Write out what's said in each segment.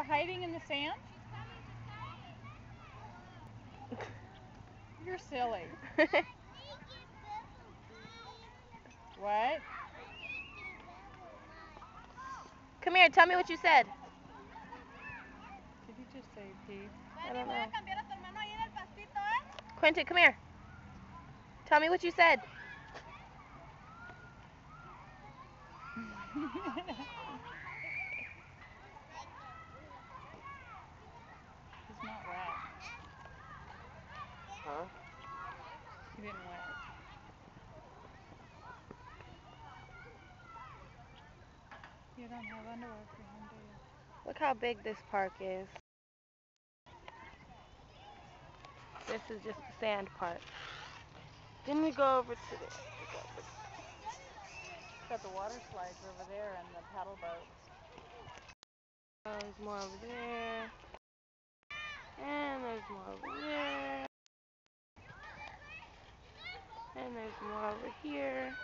hiding in the sand? You're silly. What? Come here, tell me what you said. Did you just say pee? I don't know. Quentin, come here. Tell me what you said. He's not wet. Huh? He didn't wet. You don't have underwear for him, do you? Look how big this park is. This is just the sand part. Then we go over to the... Got the water slides over there and the paddle boats. There's more over there. And there's more over there. And there's more over here.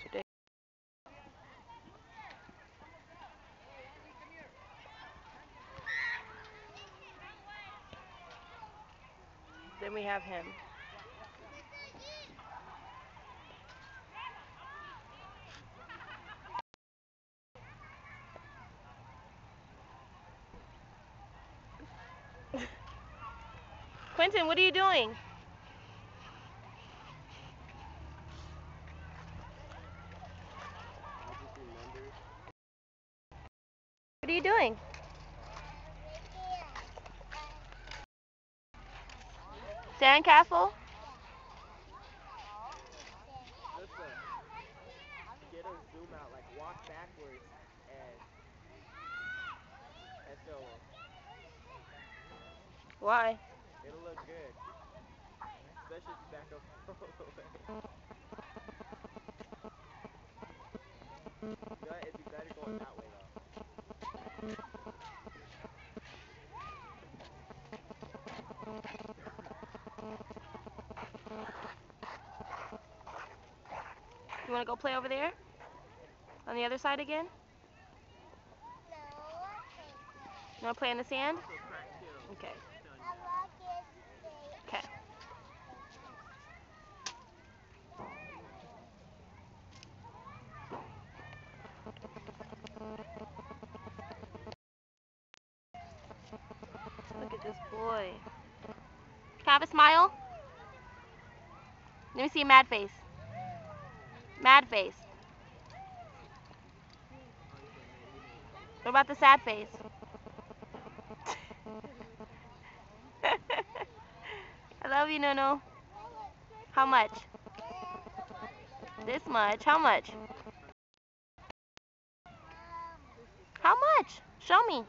Today. Then we have him. Quentin, what are you doing? What are you doing? Sandcastle? Get a zoom out, like walk backwards and solo. Why? It'll look good. Especially if you back up all the way. It'd be better going that way though. You want to go play over there? On the other side again? You want to play in the sand? Okay. Okay. Look at this boy. Can I have a smile? Let me see a mad face. Mad face. What about the sad face? I love you, Nuno. How much? This much. How much? How much? Show me.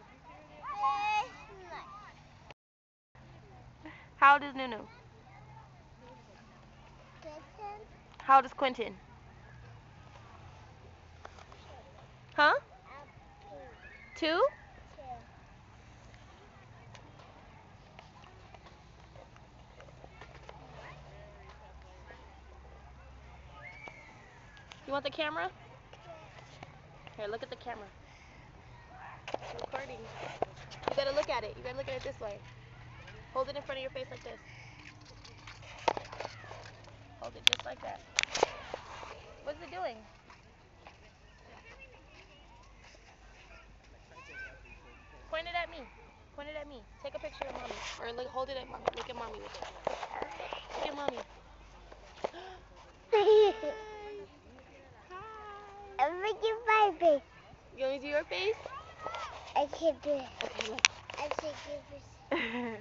How old is Nuno? How old is Quentin? Huh? 2? You want the camera? Here, look at the camera. It's recording. You gotta look at it. You gotta look at it this way. Hold it in front of your face like this. Hold it just like that. What's it doing? Point it at me. Point it at me. Take a picture of mommy. Or look, hold it at mommy. Look at mommy with it. Look at mommy. I'm making my face. You want me to do your face? I can't do it. Okay, look. I can't do this.